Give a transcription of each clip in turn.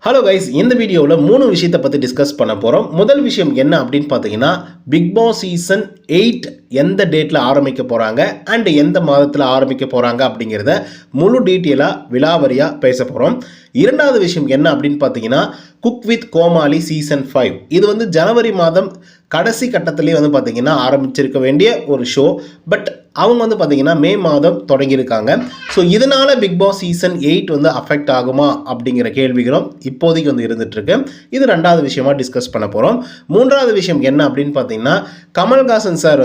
Hello guys, இந்த வீடியோவில் 3 விஷயத்தை பற்றி டிஸ்கஸ் பண்ண போகிறோம். முதல் விஷயம் என்ன அப்படின்னு பார்த்தீங்கன்னா, பிக் பாஸ் சீசன் 8 எந்த டேட்டில் ஆரம்பிக்க போகிறாங்க அண்ட் எந்த மாதத்தில் ஆரம்பிக்க போகிறாங்க அப்படிங்கிறத முழு டீட்டெயிலாக விலாவரியாக பேச போகிறோம். இரண்டாவது விஷயம் என்ன அப்படின்னு பார்த்தீங்கன்னா, குக் வித் கோமாளி சீசன் 5 இது ஜனவரி மாதம் கடைசி கட்டத்திலேயே பார்த்தீங்கன்னா ஆரம்பிச்சிருக்க வேண்டிய ஒரு ஷோ. பட் அவங்க பார்த்தீங்கன்னா மே மாதம் தொடங்கியிருக்காங்க. ஸோ இதனால் பிக் பாஸ் சீசன் 8 அஃபெக்ட் ஆகுமா அப்படிங்கிற கேள்விகளும் இப்போதைக்கு இருந்துகிட்ருக்கு. இது ரெண்டாவது விஷயமா டிஸ்கஸ் பண்ண போகிறோம். மூன்றாவது விஷயம் என்ன அப்படின்னு பார்த்தீங்கன்னா, கமல்ஹாசன் சார்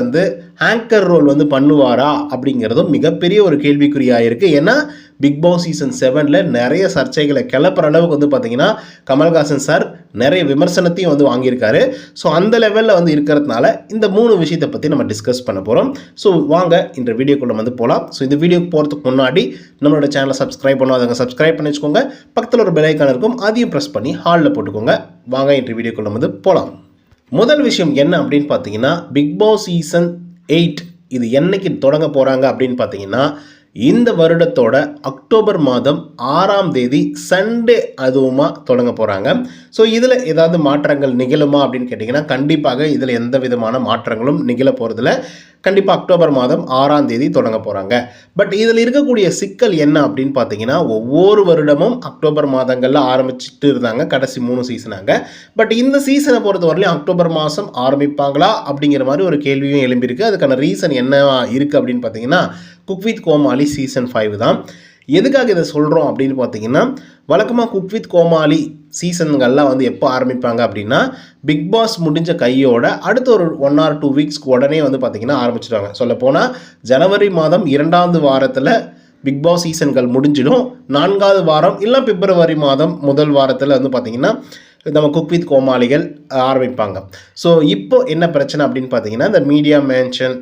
ஆங்கர் ரோல் பண்ணுவாரா அப்படிங்கிறதும் மிகப்பெரிய ஒரு கேள்விக்குறியாக இருக்குது. ஏன்னா பிக் பாஸ் சீசன் 7 நிறைய சர்ச்சைகளை கிளப்புற அளவுக்கு பார்த்தீங்கன்னா கமல்ஹாசன் சார் நிறைய விமர்சனத்தையும் வாங்கியிருக்காரு. ஸோ அந்த லெவலில் இருக்கிறதுனால இந்த 3 விஷயத்தை பற்றி நம்ம டிஸ்கஸ் பண்ண போகிறோம். ஸோ வாங்க இந்த வீடியோக்குள்ளே போகலாம். ஸோ இந்த வீடியோக்கு போகிறதுக்கு முன்னாடி நம்மளோட சேனலை சப்ஸ்கிரைப் பண்ணாதவங்க சப்ஸ்கிரைப் பண்ணி வச்சுக்கோங்க. பக்கத்தில் ஒரு பெல் ஐக்கான் இருக்கும், அதையும் ப்ரெஸ் பண்ணி ஹாலில் போட்டுக்கோங்க. வாங்க இந்த வீடியோக்குள்ளே போகலாம். முதல் விஷயம் என்ன அப்படின்னு பார்த்தீங்கன்னா, பிக் பாஸ் சீசன் 8 இது என்னைக்கு தொடங்க போகிறாங்க அப்படின்னு பார்த்தீங்கன்னா, இந்த வருடத்தோட அக்டோபர் மாதம் 6ஆம் தேதி சண்டே அதுவுமா தொடங்க போகிறாங்க. ஸோ இதில் ஏதாவது மாற்றங்கள் நிகழுமா அப்படின்னு கேட்டிங்கன்னா, கண்டிப்பாக இதில் எந்த விதமான மாற்றங்களும் நிகழ போகிறதில்ல. கண்டிப்பாக அக்டோபர் மாதம் 6ஆம் தேதி தொடங்க போகிறாங்க. பட் இதில் இருக்கக்கூடிய சிக்கல் என்ன அப்படின்னு பார்த்தீங்கன்னா, ஒவ்வொரு வருடமும் அக்டோபர் மாதங்களில் ஆரம்பிச்சுட்டு இருந்தாங்க கடைசி 3 சீசனாங்க. பட் இந்த சீசனை பொறுத்த வரலையும் அக்டோபர் மாதம் ஆரம்பிப்பாங்களா அப்படிங்கிற மாதிரி ஒரு கேள்வியும் எழும்பியிருக்கு. அதுக்கான ரீசன் என்ன இருக்குது அப்படின்னு பார்த்தீங்கன்னா, குக் வித் கோமாளி சீசன் 5 தான். எதுக்காக இதை சொல்கிறோம் அப்படின்னு பார்த்தீங்கன்னா, வழக்கமாக குக் வித் கோமாளி சீசன்கள்லாம் எப்போ ஆரம்பிப்பாங்க அப்படின்னா, பிக் பாஸ் முடிஞ்ச கையோட அடுத்த ஒரு 1 or 2 வீக்ஸ்க்கு உடனே பார்த்தீங்கன்னா ஆரம்பிச்சிடுவாங்க. சொல்லப்போனால் ஜனவரி மாதம் 2வது வாரத்தில் பிக் பாஸ் சீசன்கள் முடிஞ்சிடும். 4வது வாரம் இல்லை பிப்ரவரி மாதம் முதல் வாரத்தில் பார்த்தீங்கன்னா நம்ம குக் வித் கோமாளிகள் ஆரம்பிப்பாங்க. ஸோ இப்போ என்ன பிரச்சனை அப்படின்னு பார்த்தீங்கன்னா, இந்த மீடியா மேன்ஷன்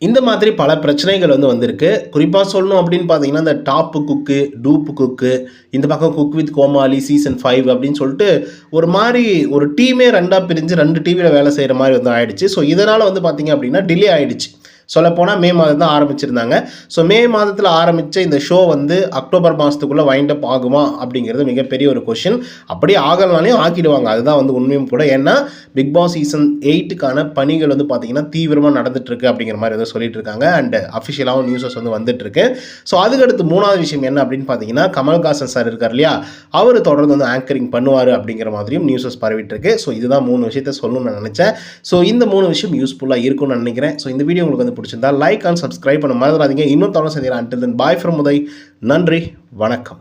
இந்த மாதிரி பல பிரச்சனைகள் வந்திருக்கு. குறிப்பாக சொல்லணும் அப்படின்னு பார்த்தீங்கன்னா, இந்த டாப்பு குக்கு, டூப்பு குக்கு, இந்த பக்கம் குக் வித் கோமாளி சீசன் 5 அப்படின்னு சொல்லிட்டு ஒரு மாதிரி ஒரு டீமே 2ஆக பிரிஞ்சு 2 டிவியில் வேலை செய்கிற மாதிரி ஆயிடுச்சு. ஸோ இதனால் பார்த்தீங்க அப்படின்னா டிலே ஆகிடுச்சு. சொல்லப்போனால் மே மாதம் தான் ஆரம்பிச்சிருந்தாங்க. ஸோ மே மாதத்தில் ஆரம்பித்த இந்த ஷோ அக்டோபர் மாதத்துக்குள்ளே வைண்ட் அப் ஆகுமா அப்படிங்கிறது மிகப்பெரிய ஒரு கொஷின். அப்படியே ஆகலனாலையும் ஆக்கிடுவாங்க, அதுதான் உண்மையும் கூட. ஏன்னா பிக் பாஸ் சீசன் 8க்கான பணிகள் பார்த்தீங்கன்னா தீவிரமாக நடந்துட்டுருக்கு அப்படிங்கிற மாதிரி சொல்லிட்டு இருக்காங்க. அண்ட் அஃபிஷியலாகவும் நியூஸஸ் வந்துட்டுருக்கு. ஸோ அதுக்கடுத்து 3வது விஷயம் என்ன அப்படின்னு பார்த்தீங்கன்னா, கமல்ஹாசன் சார் இருக்கார் இல்லையா, அவர் தொடர்ந்து ஆங்கரிங் பண்ணுவார் அப்படிங்கிற மாதிரியும் நியூஸஸ் பரவிட்டு இருக்கு. ஸோ இதுதான் 3 விஷயத்தை சொல்லணும்னு நான் நினச்சேன். ஸோ இந்த 3 விஷயம் யூஸ்ஃபுல்லாக இருக்கும்னு நினைக்கிறேன். ஸோ இந்த வீடியோ உங்களுக்கு பிடிச்சிருந்தா லைக் அண்ட் சப்ஸ்கிரைப் பண்ண மறந்துடாதீங்க. இன்னும் தொடர்ந்து சந்திக்கிறேன். until then bye from Uday. நன்றி, வணக்கம்.